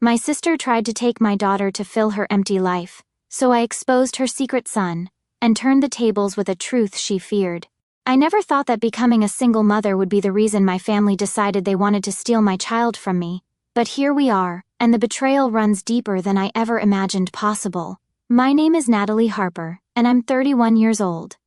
My sister tried to take my daughter to fill her empty life, so I exposed her secret son and turned the tables with a truth she feared. I never thought that becoming a single mother would be the reason my family decided they wanted to steal my child from me, but here we are, and the betrayal runs deeper than I ever imagined possible. My name is Natalie Harper, and I'm 31 years old.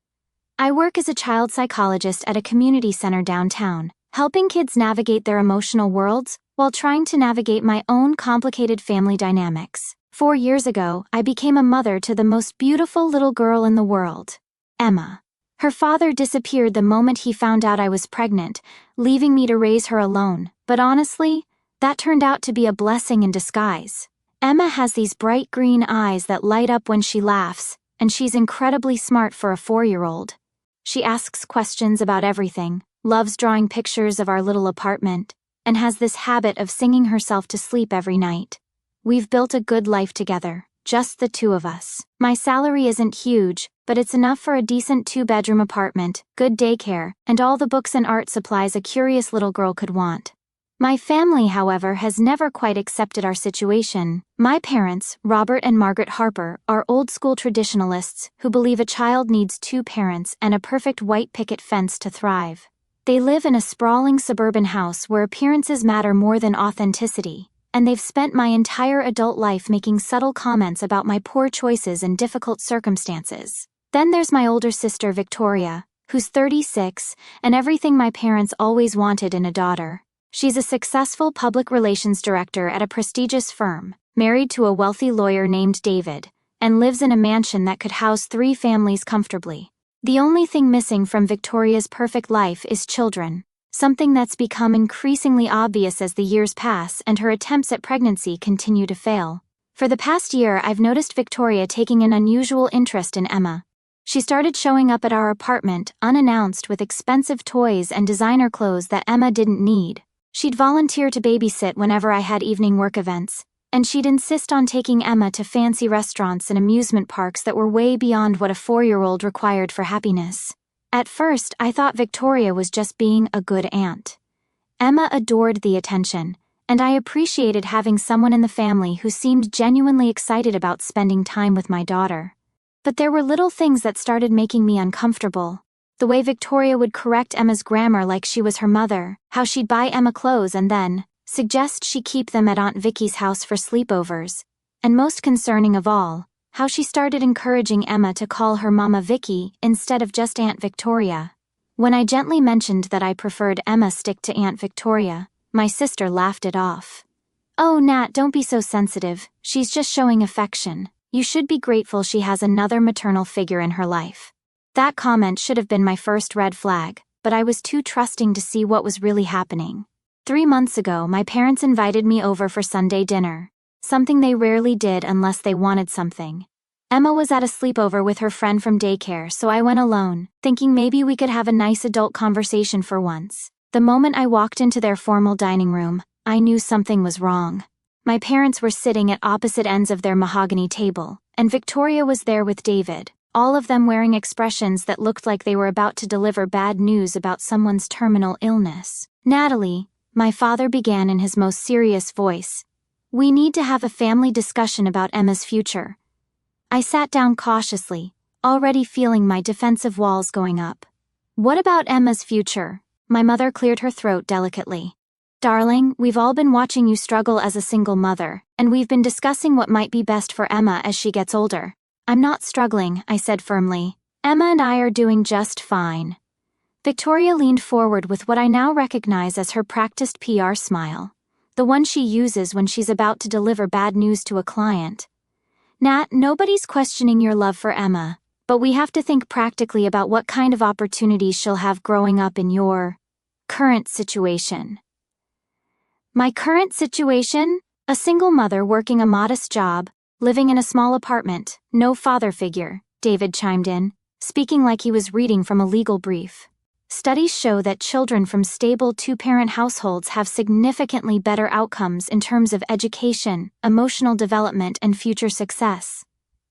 I work as a child psychologist at a community center downtown, helping kids navigate their emotional worlds while trying to navigate my own complicated family dynamics. 4 years ago, I became a mother to the most beautiful little girl in the world, Emma. Her father disappeared the moment he found out I was pregnant, leaving me to raise her alone, but honestly, that turned out to be a blessing in disguise. Emma has these bright green eyes that light up when she laughs, and she's incredibly smart for a 4-year-old. She asks questions about everything, loves drawing pictures of our little apartment, and has this habit of singing herself to sleep every night. We've built a good life together, just the two of us. My salary isn't huge, but it's enough for a decent 2-bedroom apartment, good daycare, and all the books and art supplies a curious little girl could want. My family, however, has never quite accepted our situation. My parents, Robert and Margaret Harper, are old-school traditionalists who believe a child needs 2 parents and a perfect white picket fence to thrive. They live in a sprawling suburban house where appearances matter more than authenticity, and they've spent my entire adult life making subtle comments about my poor choices and difficult circumstances. Then there's my older sister Victoria, who's 36, and everything my parents always wanted in a daughter. She's a successful public relations director at a prestigious firm, married to a wealthy lawyer named David, and lives in a mansion that could house 3 families comfortably. The only thing missing from Victoria's perfect life is children, something that's become increasingly obvious as the years pass and her attempts at pregnancy continue to fail. For the past year, I've noticed Victoria taking an unusual interest in Emma. She started showing up at our apartment unannounced with expensive toys and designer clothes that Emma didn't need. She'd volunteer to babysit whenever I had evening work events, and she'd insist on taking Emma to fancy restaurants and amusement parks that were way beyond what a 4-year-old required for happiness. At first, I thought Victoria was just being a good aunt. Emma adored the attention, and I appreciated having someone in the family who seemed genuinely excited about spending time with my daughter. But there were little things that started making me uncomfortable. The way Victoria would correct Emma's grammar like she was her mother, how she'd buy Emma clothes and then suggest she keep them at Aunt Vicky's house for sleepovers, and most concerning of all, how she started encouraging Emma to call her Mama Vicky instead of just Aunt Victoria. When I gently mentioned that I preferred Emma stick to Aunt Victoria, my sister laughed it off. "Oh, Nat, don't be so sensitive. She's just showing affection. You should be grateful she has another maternal figure in her life." That comment should have been my first red flag, but I was too trusting to see what was really happening. 3 months ago, my parents invited me over for Sunday dinner, something they rarely did unless they wanted something. Emma was at a sleepover with her friend from daycare, so I went alone, thinking maybe we could have a nice adult conversation for once. The moment I walked into their formal dining room, I knew something was wrong. My parents were sitting at opposite ends of their mahogany table, and Victoria was there with David, all of them wearing expressions that looked like they were about to deliver bad news about someone's terminal illness. "Natalie," my father began in his most serious voice, "we need to have a family discussion about Emma's future." I sat down cautiously, already feeling my defensive walls going up. "What about Emma's future?" My mother cleared her throat delicately. "Darling, we've all been watching you struggle as a single mother, and we've been discussing what might be best for Emma as she gets older." "I'm not struggling," I said firmly. "Emma and I are doing just fine." Victoria leaned forward with what I now recognize as her practiced PR smile, the one she uses when she's about to deliver bad news to a client. "Nat, nobody's questioning your love for Emma, but we have to think practically about what kind of opportunities she'll have growing up in your current situation." My current situation? A single mother working a modest job, living in a small apartment, no father figure, David chimed in, speaking like he was reading from a legal brief. Studies show that children from stable 2-parent households have significantly better outcomes in terms of education, emotional development, and future success.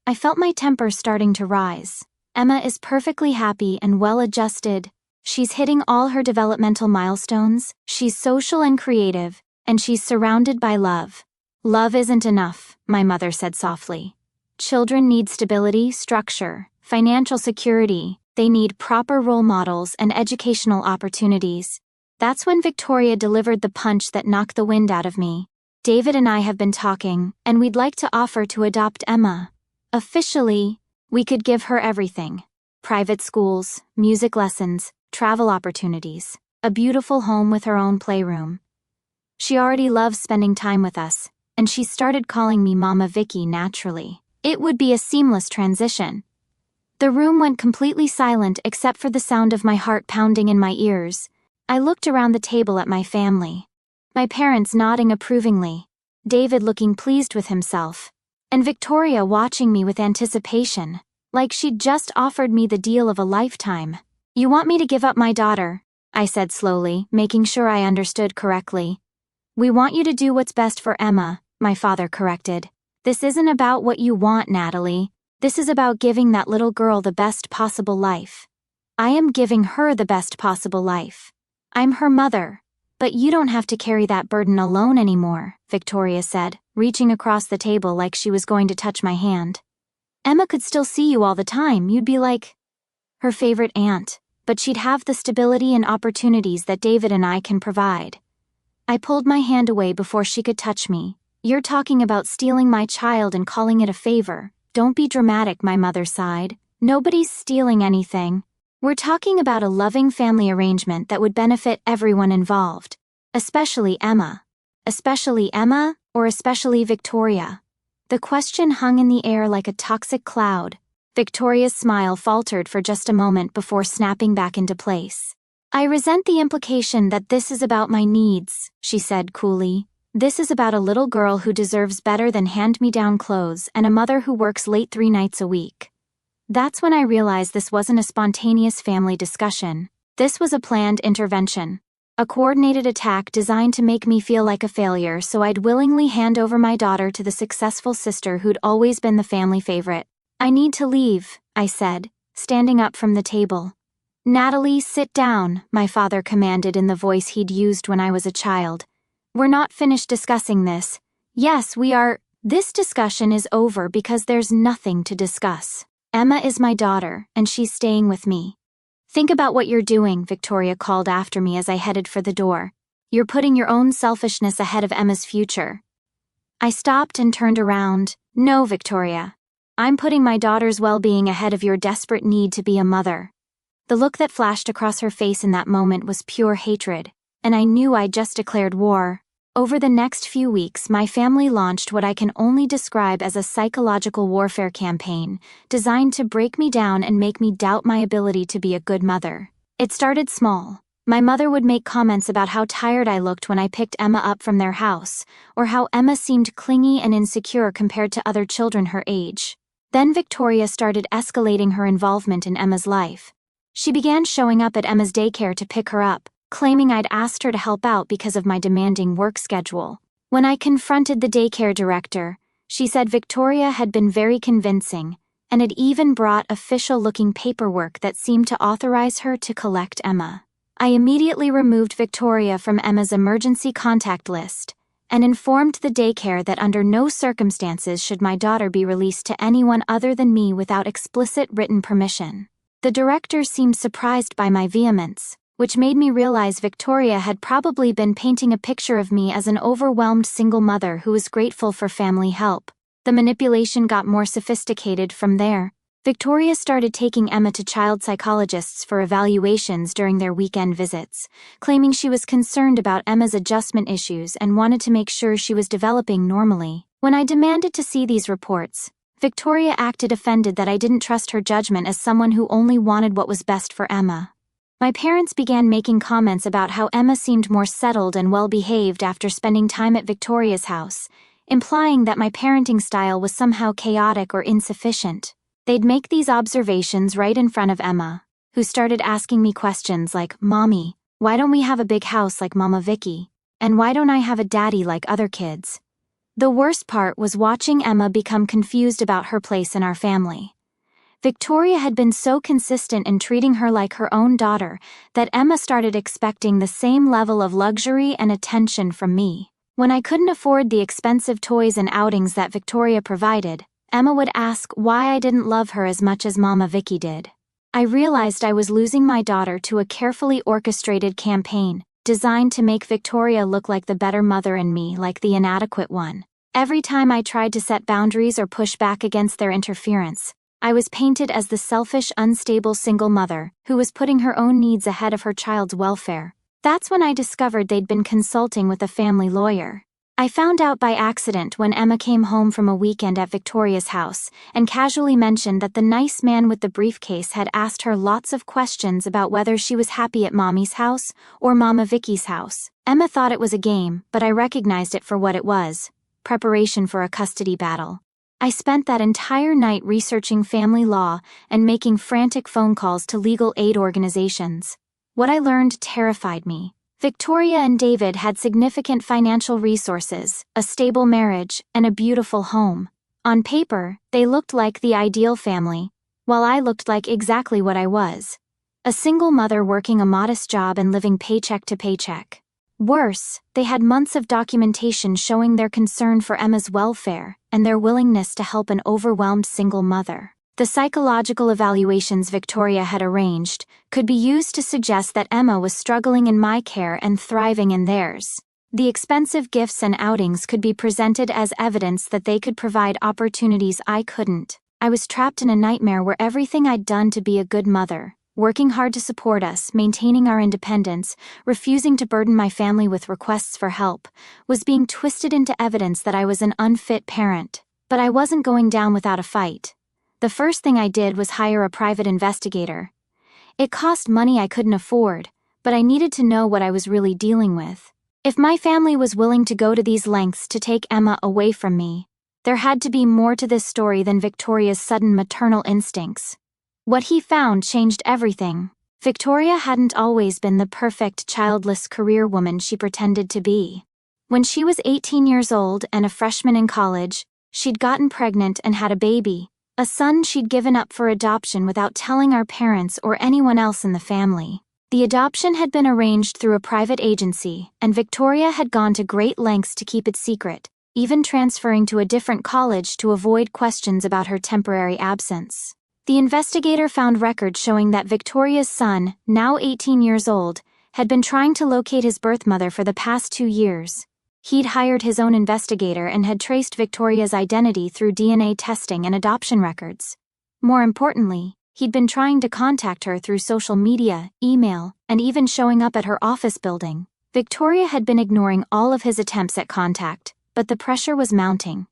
I felt my temper starting to rise. Emma is perfectly happy and well-adjusted. She's hitting all her developmental milestones, she's social and creative, and she's surrounded by love. Love isn't enough, my mother said softly. Children need stability, structure, financial security. They need proper role models and educational opportunities. That's when Victoria delivered the punch that knocked the wind out of me. David and I have been talking, and we'd like to offer to adopt Emma. Officially, we could give her everything. Private schools, music lessons, travel opportunities, a beautiful home with her own playroom. She already loves spending time with us, and she started calling me Mama Vicky naturally. It would be a seamless transition. The room went completely silent except for the sound of my heart pounding in my ears. I looked around the table at my family. My parents nodding approvingly, David looking pleased with himself, and Victoria watching me with anticipation, like she'd just offered me the deal of a lifetime. You want me to give up my daughter? I said slowly, making sure I understood correctly. We want you to do what's best for Emma, my father corrected. This isn't about what you want, Natalie. This is about giving that little girl the best possible life. I am giving her the best possible life. I'm her mother. But you don't have to carry that burden alone anymore, Victoria said, reaching across the table like she was going to touch my hand. Emma could still see you all the time. You'd be like her favorite aunt, but she'd have the stability and opportunities that David and I can provide. I pulled my hand away before she could touch me. You're talking about stealing my child and calling it a favor. Don't be dramatic, my mother sighed. Nobody's stealing anything. We're talking about a loving family arrangement that would benefit everyone involved. Especially Emma. Especially Emma, or especially Victoria? The question hung in the air like a toxic cloud. Victoria's smile faltered for just a moment before snapping back into place. I resent the implication that this is about my needs, she said coolly. This is about a little girl who deserves better than hand-me-down clothes and a mother who works late 3 nights a week. That's when I realized this wasn't a spontaneous family discussion. This was a planned intervention. A coordinated attack designed to make me feel like a failure so I'd willingly hand over my daughter to the successful sister who'd always been the family favorite. I need to leave, I said, standing up from the table. Natalie, sit down, my father commanded in the voice he'd used when I was a child. We're not finished discussing this. Yes, we are. This discussion is over because there's nothing to discuss. Emma is my daughter, and she's staying with me. Think about what you're doing, Victoria called after me as I headed for the door. You're putting your own selfishness ahead of Emma's future. I stopped and turned around. No, Victoria. I'm putting my daughter's well-being ahead of your desperate need to be a mother. The look that flashed across her face in that moment was pure hatred, and I knew I'd just declared war. Over the next few weeks, my family launched what I can only describe as a psychological warfare campaign, designed to break me down and make me doubt my ability to be a good mother. It started small. My mother would make comments about how tired I looked when I picked Emma up from their house, or how Emma seemed clingy and insecure compared to other children her age. Then Victoria started escalating her involvement in Emma's life. She began showing up at Emma's daycare to pick her up, claiming I'd asked her to help out because of my demanding work schedule. When I confronted the daycare director, she said Victoria had been very convincing and had even brought official-looking paperwork that seemed to authorize her to collect Emma. I immediately removed Victoria from Emma's emergency contact list and informed the daycare that under no circumstances should my daughter be released to anyone other than me without explicit written permission. The director seemed surprised by my vehemence, which made me realize Victoria had probably been painting a picture of me as an overwhelmed single mother who was grateful for family help. The manipulation got more sophisticated from there. Victoria started taking Emma to child psychologists for evaluations during their weekend visits, claiming she was concerned about Emma's adjustment issues and wanted to make sure she was developing normally. When I demanded to see these reports, Victoria acted offended that I didn't trust her judgment as someone who only wanted what was best for Emma. My parents began making comments about how Emma seemed more settled and well-behaved after spending time at Victoria's house, implying that my parenting style was somehow chaotic or insufficient. They'd make these observations right in front of Emma, who started asking me questions like, "Mommy, why don't we have a big house like Mama Vicky? And why don't I have a daddy like other kids?" The worst part was watching Emma become confused about her place in our family. Victoria had been so consistent in treating her like her own daughter that Emma started expecting the same level of luxury and attention from me. When I couldn't afford the expensive toys and outings that Victoria provided, Emma would ask why I didn't love her as much as Mama Vicky did. I realized I was losing my daughter to a carefully orchestrated campaign, designed to make Victoria look like the better mother and me like the inadequate one. Every time I tried to set boundaries or push back against their interference, I was painted as the selfish, unstable single mother who was putting her own needs ahead of her child's welfare. That's when I discovered they'd been consulting with a family lawyer. I found out by accident when Emma came home from a weekend at Victoria's house and casually mentioned that the nice man with the briefcase had asked her lots of questions about whether she was happy at Mommy's house or Mama Vicky's house. Emma thought it was a game, but I recognized it for what it was: preparation for a custody battle. I spent that entire night researching family law and making frantic phone calls to legal aid organizations. What I learned terrified me. Victoria and David had significant financial resources, a stable marriage, and a beautiful home. On paper, they looked like the ideal family, while I looked like exactly what I was: a single mother working a modest job and living paycheck to paycheck. Worse, they had months of documentation showing their concern for Emma's welfare and their willingness to help an overwhelmed single mother. The psychological evaluations Victoria had arranged could be used to suggest that Emma was struggling in my care and thriving in theirs. The expensive gifts and outings could be presented as evidence that they could provide opportunities I couldn't. I was trapped in a nightmare where everything I'd done to be a good mother, working hard to support us, maintaining our independence, refusing to burden my family with requests for help, was being twisted into evidence that I was an unfit parent. But I wasn't going down without a fight. The first thing I did was hire a private investigator. It cost money I couldn't afford, but I needed to know what I was really dealing with. If my family was willing to go to these lengths to take Emma away from me, there had to be more to this story than Victoria's sudden maternal instincts. What he found changed everything. Victoria hadn't always been the perfect childless career woman she pretended to be. When she was 18 years old and a freshman in college, she'd gotten pregnant and had a baby. A son she'd given up for adoption without telling our parents or anyone else in the family. The adoption had been arranged through a private agency, and Victoria had gone to great lengths to keep it secret, even transferring to a different college to avoid questions about her temporary absence. The investigator found records showing that Victoria's son, now 18 years old, had been trying to locate his birth mother for the past 2 years. He'd hired his own investigator and had traced Victoria's identity through DNA testing and adoption records. More importantly, he'd been trying to contact her through social media, email, and even showing up at her office building. Victoria had been ignoring all of his attempts at contact, but the pressure was mounting.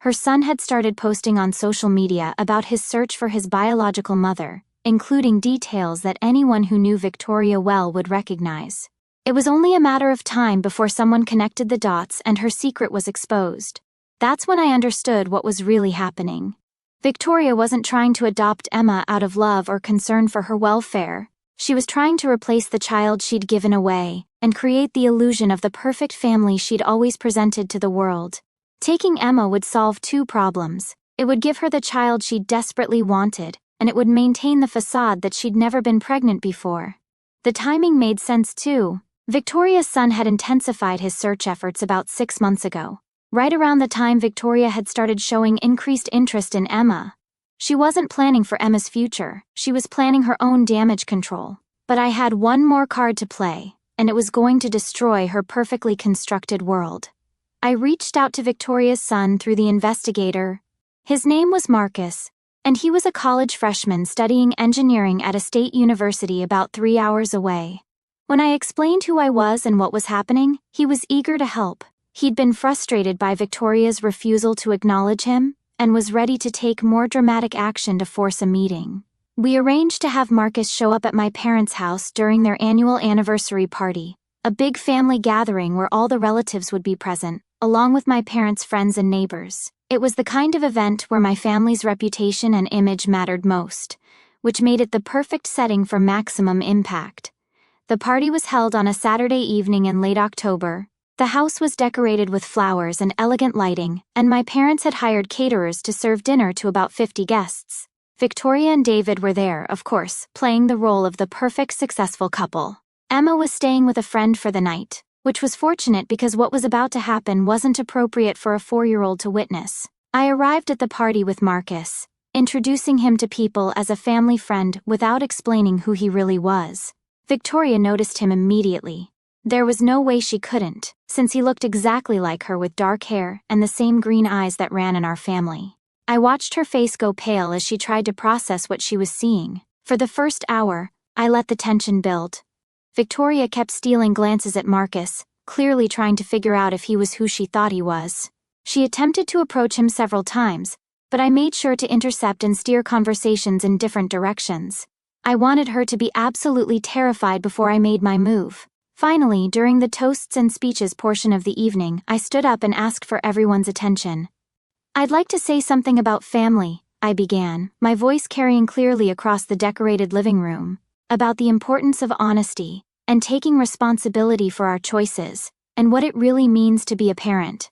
Her son had started posting on social media about his search for his biological mother, including details that anyone who knew Victoria well would recognize. It was only a matter of time before someone connected the dots and her secret was exposed. That's when I understood what was really happening. Victoria wasn't trying to adopt Emma out of love or concern for her welfare. She was trying to replace the child she'd given away and create the illusion of the perfect family she'd always presented to the world. Taking Emma would solve 2 problems. It would give her the child she desperately wanted, and it would maintain the facade that she'd never been pregnant before. The timing made sense too. Victoria's son had intensified his search efforts about 6 months ago, right around the time Victoria had started showing increased interest in Emma. She wasn't planning for Emma's future, she was planning her own damage control. But I had one more card to play, and it was going to destroy her perfectly constructed world. I reached out to Victoria's son through the investigator. His name was Marcus, and he was a college freshman studying engineering at a state university about 3 hours away. When I explained who I was and what was happening, he was eager to help. He'd been frustrated by Victoria's refusal to acknowledge him, and was ready to take more dramatic action to force a meeting. We arranged to have Marcus show up at my parents' house during their annual anniversary party, a big family gathering where all the relatives would be present, along with my parents' friends and neighbors. It was the kind of event where my family's reputation and image mattered most, which made it the perfect setting for maximum impact. The party was held on a Saturday evening in late October. The house was decorated with flowers and elegant lighting, and my parents had hired caterers to serve dinner to about 50 guests. Victoria and David were there, of course, playing the role of the perfect successful couple. Emma was staying with a friend for the night, which was fortunate because what was about to happen wasn't appropriate for a 4-year-old to witness. I arrived at the party with Marcus, introducing him to people as a family friend without explaining who he really was. Victoria noticed him immediately. There was no way she couldn't, since he looked exactly like her with dark hair and the same green eyes that ran in our family. I watched her face go pale as she tried to process what she was seeing. For the first hour, I let the tension build. Victoria kept stealing glances at Marcus, clearly trying to figure out if he was who she thought he was. She attempted to approach him several times, but I made sure to intercept and steer conversations in different directions. I wanted her to be absolutely terrified before I made my move. Finally, during the toasts and speeches portion of the evening, I stood up and asked for everyone's attention. "I'd like to say something about family," I began, my voice carrying clearly across the decorated living room, "about the importance of honesty, and taking responsibility for our choices, and what it really means to be a parent."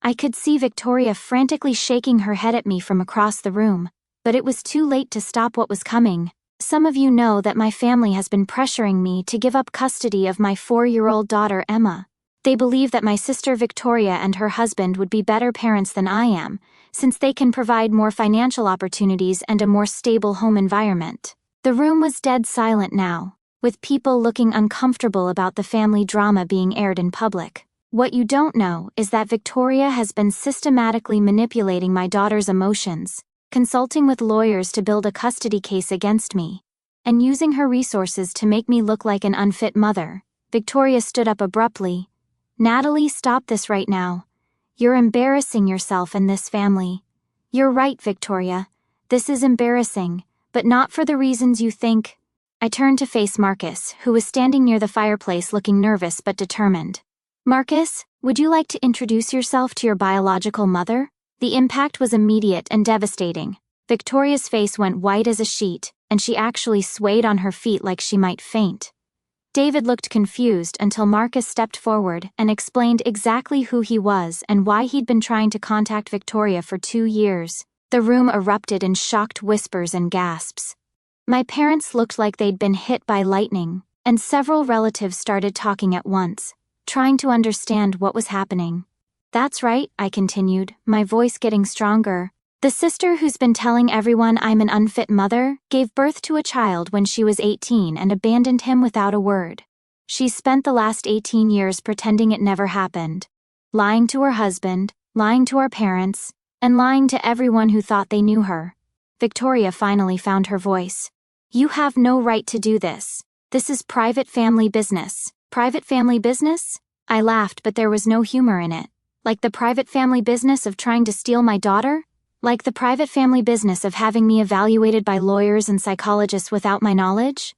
I could see Victoria frantically shaking her head at me from across the room, but it was too late to stop what was coming. "Some of you know that my family has been pressuring me to give up custody of my 4-year-old daughter Emma. They believe that my sister Victoria and her husband would be better parents than I am, since they can provide more financial opportunities and a more stable home environment." The room was dead silent now, with people looking uncomfortable about the family drama being aired in public. "What you don't know is that Victoria has been systematically manipulating my daughter's emotions, consulting with lawyers to build a custody case against me, and using her resources to make me look like an unfit mother." Victoria stood up abruptly. "Natalie, stop this right now. You're embarrassing yourself and this family." "You're right, Victoria. This is embarrassing, but not for the reasons you think." I turned to face Marcus, who was standing near the fireplace looking nervous but determined. "Marcus, would you like to introduce yourself to your biological mother?" The impact was immediate and devastating. Victoria's face went white as a sheet, and she actually swayed on her feet like she might faint. David looked confused until Marcus stepped forward and explained exactly who he was and why he'd been trying to contact Victoria for 2 years. The room erupted in shocked whispers and gasps. My parents looked like they'd been hit by lightning, and several relatives started talking at once, trying to understand what was happening. "That's right," I continued, my voice getting stronger. "The sister who's been telling everyone I'm an unfit mother gave birth to a child when she was 18 and abandoned him without a word. She's spent the last 18 years pretending it never happened, lying to her husband, lying to our parents, and lying to everyone who thought they knew her." Victoria finally found her voice. "You have no right to do this. This is private family business." "Private family business?" I laughed, but there was no humor in it. "Like the private family business of trying to steal my daughter? Like the private family business of having me evaluated by lawyers and psychologists without my knowledge?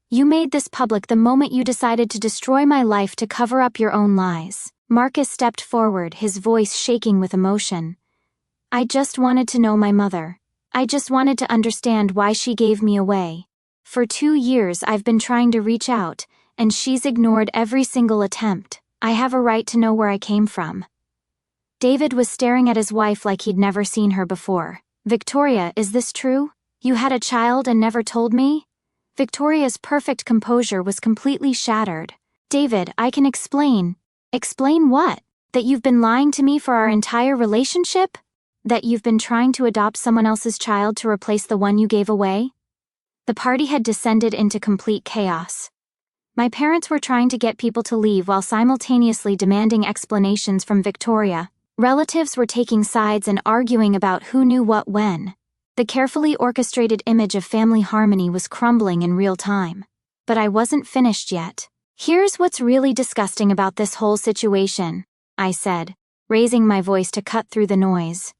You made this public the moment you decided to destroy my life to cover up your own lies." Marcus stepped forward, his voice shaking with emotion. "I just wanted to know my mother. I just wanted to understand why she gave me away. For 2 years I've been trying to reach out, and she's ignored every single attempt. I have a right to know where I came from." David was staring at his wife like he'd never seen her before. "Victoria, is this true? You had a child and never told me?" Victoria's perfect composure was completely shattered. "David, I can explain." "Explain what? That you've been lying to me for our entire relationship? That you've been trying to adopt someone else's child to replace the one you gave away?" The party had descended into complete chaos. My parents were trying to get people to leave while simultaneously demanding explanations from Victoria. Relatives were taking sides and arguing about who knew what when. The carefully orchestrated image of family harmony was crumbling in real time. But I wasn't finished yet. "Here's what's really disgusting about this whole situation," I said, raising my voice to cut through the noise.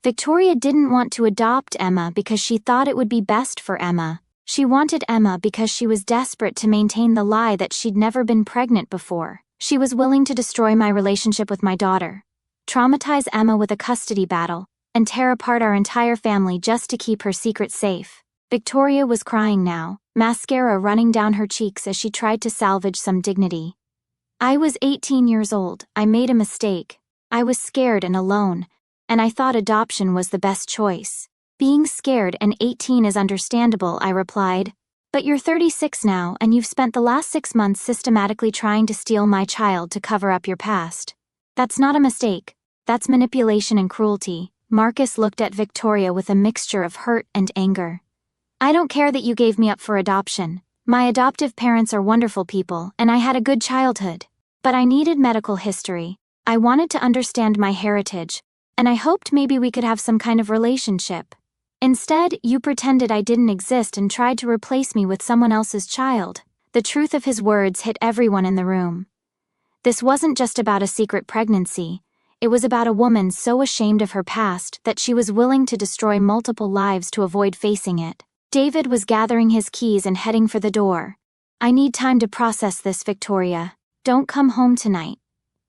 "Victoria didn't want to adopt Emma because she thought it would be best for Emma. She wanted Emma because she was desperate to maintain the lie that she'd never been pregnant before. She was willing to destroy my relationship with my daughter, traumatize Emma with a custody battle, and tear apart our entire family just to keep her secret safe." Victoria was crying now, mascara running down her cheeks as she tried to salvage some dignity. "I was 18 years old. I made a mistake. I was scared and alone, and I thought adoption was the best choice." "Being scared and 18 is understandable," I replied. But you're 36 now and you've spent the last 6 months systematically trying to steal my child to cover up your past. That's not a mistake. That's manipulation and cruelty. Marcus looked at Victoria with a mixture of hurt and anger. I don't care that you gave me up for adoption. My adoptive parents are wonderful people and I had a good childhood. But I needed medical history. I wanted to understand my heritage, and I hoped maybe we could have some kind of relationship. Instead, you pretended I didn't exist and tried to replace me with someone else's child. The truth of his words hit everyone in the room. This wasn't just about a secret pregnancy. It was about a woman so ashamed of her past that she was willing to destroy multiple lives to avoid facing it. David was gathering his keys and heading for the door. I need time to process this, Victoria. Don't come home tonight.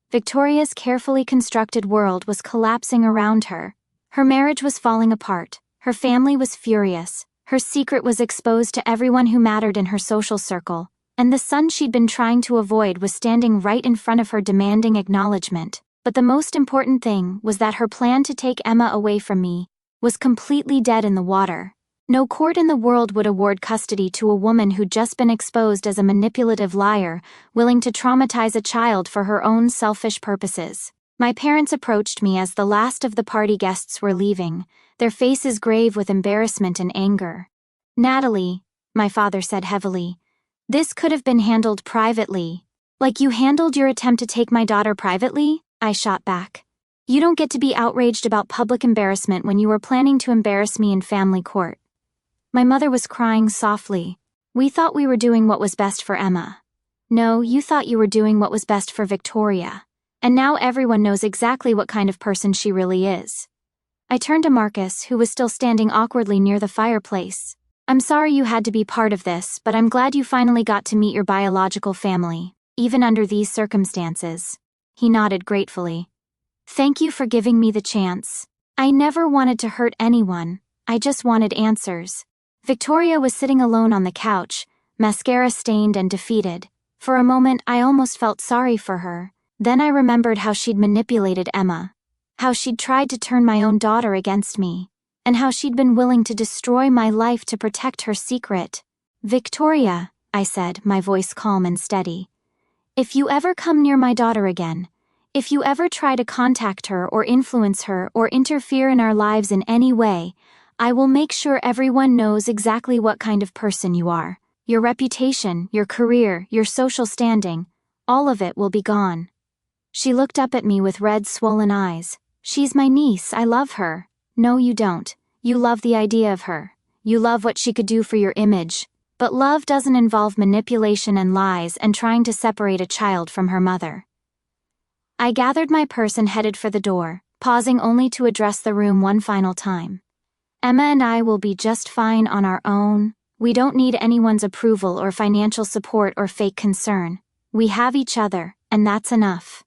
Victoria's carefully constructed world was collapsing around her. Her marriage was falling apart. Her family was furious. Her secret was exposed to everyone who mattered in her social circle, and the son she'd been trying to avoid was standing right in front of her demanding acknowledgement. But the most important thing was that her plan to take Emma away from me was completely dead in the water. No court in the world would award custody to a woman who'd just been exposed as a manipulative liar, willing to traumatize a child for her own selfish purposes. My parents approached me as the last of the party guests were leaving, their faces grave with embarrassment and anger. Natalie, my father said heavily, this could have been handled privately. Like you handled your attempt to take my daughter privately? I shot back. You don't get to be outraged about public embarrassment when you were planning to embarrass me in family court. My mother was crying softly. We thought we were doing what was best for Emma. No, you thought you were doing what was best for Victoria. And now everyone knows exactly what kind of person she really is. I turned to Marcus, who was still standing awkwardly near the fireplace. I'm sorry you had to be part of this, but I'm glad you finally got to meet your biological family, even under these circumstances. He nodded gratefully. Thank you for giving me the chance. I never wanted to hurt anyone. I just wanted answers. Victoria was sitting alone on the couch, mascara stained and defeated. For a moment, I almost felt sorry for her. Then I remembered how she'd manipulated Emma, how she'd tried to turn my own daughter against me, and how she'd been willing to destroy my life to protect her secret. Victoria, I said, my voice calm and steady. If you ever come near my daughter again, if you ever try to contact her or influence her or interfere in our lives in any way, I will make sure everyone knows exactly what kind of person you are. Your reputation, your career, your social standing, all of it will be gone. She looked up at me with red, swollen eyes. She's my niece, I love her. No, you don't. You love the idea of her. You love what she could do for your image. But love doesn't involve manipulation and lies and trying to separate a child from her mother. I gathered my purse and headed for the door, pausing only to address the room one final time. Emma and I will be just fine on our own. We don't need anyone's approval or financial support or fake concern. We have each other, and that's enough.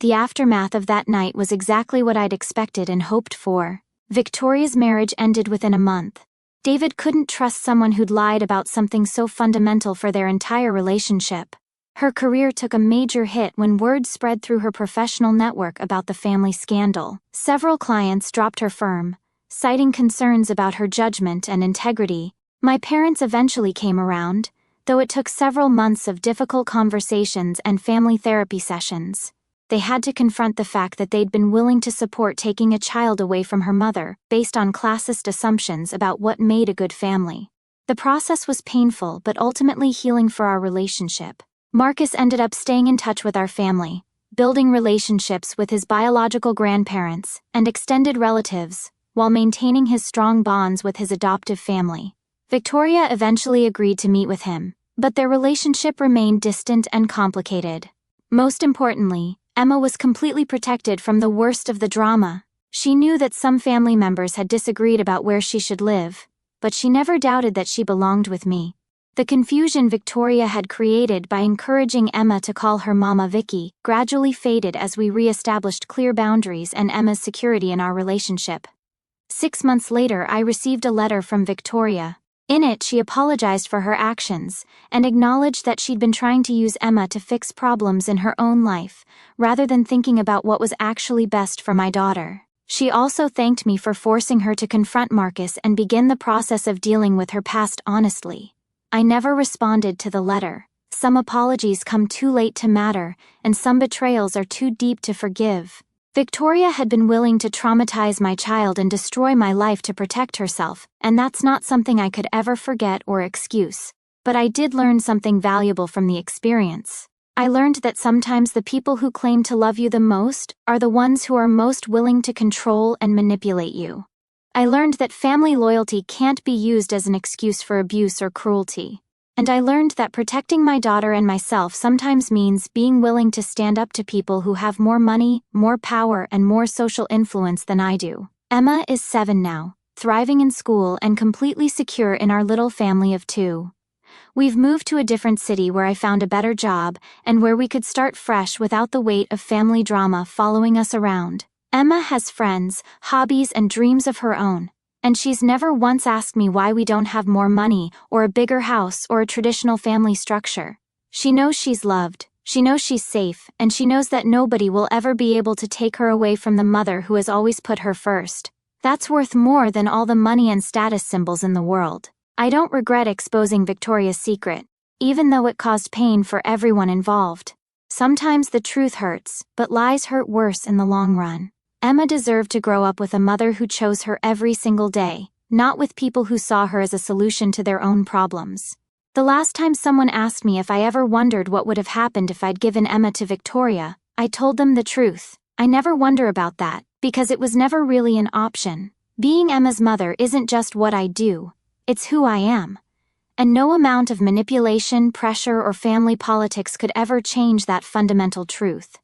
The aftermath of that night was exactly what I'd expected and hoped for. Victoria's marriage ended within a month. David couldn't trust someone who'd lied about something so fundamental for their entire relationship. Her career took a major hit when word spread through her professional network about the family scandal. Several clients dropped her firm, citing concerns about her judgment and integrity. My parents eventually came around, though it took several months of difficult conversations and family therapy sessions. They had to confront the fact that they'd been willing to support taking a child away from her mother based on classist assumptions about what made a good family. The process was painful but ultimately healing for our relationship. Marcus ended up staying in touch with our family, building relationships with his biological grandparents and extended relatives, while maintaining his strong bonds with his adoptive family. Victoria eventually agreed to meet with him, but their relationship remained distant and complicated. Most importantly, Emma was completely protected from the worst of the drama. She knew that some family members had disagreed about where she should live, but she never doubted that she belonged with me. The confusion Victoria had created by encouraging Emma to call her Mama Vicky gradually faded as we re-established clear boundaries and Emma's security in our relationship. 6 months later, I received a letter from Victoria. In it, she apologized for her actions and acknowledged that she'd been trying to use Emma to fix problems in her own life, rather than thinking about what was actually best for my daughter. She also thanked me for forcing her to confront Marcus and begin the process of dealing with her past honestly. I never responded to the letter. Some apologies come too late to matter, and some betrayals are too deep to forgive. Victoria had been willing to traumatize my child and destroy my life to protect herself, and that's not something I could ever forget or excuse. But I did learn something valuable from the experience. I learned that sometimes the people who claim to love you the most are the ones who are most willing to control and manipulate you. I learned that family loyalty can't be used as an excuse for abuse or cruelty. And I learned that protecting my daughter and myself sometimes means being willing to stand up to people who have more money, more power, and more social influence than I do. Emma is 7 now, thriving in school and completely secure in our little family of 2. We've moved to a different city where I found a better job and where we could start fresh without the weight of family drama following us around. Emma has friends, hobbies, and dreams of her own. And she's never once asked me why we don't have more money, or a bigger house, or a traditional family structure. She knows she's loved, she knows she's safe, and she knows that nobody will ever be able to take her away from the mother who has always put her first. That's worth more than all the money and status symbols in the world. I don't regret exposing Victoria's secret, even though it caused pain for everyone involved. Sometimes the truth hurts, but lies hurt worse in the long run. Emma deserved to grow up with a mother who chose her every single day, not with people who saw her as a solution to their own problems. The last time someone asked me if I ever wondered what would have happened if I'd given Emma to Victoria, I told them the truth. I never wonder about that, because it was never really an option. Being Emma's mother isn't just what I do, it's who I am. And no amount of manipulation, pressure, or family politics could ever change that fundamental truth.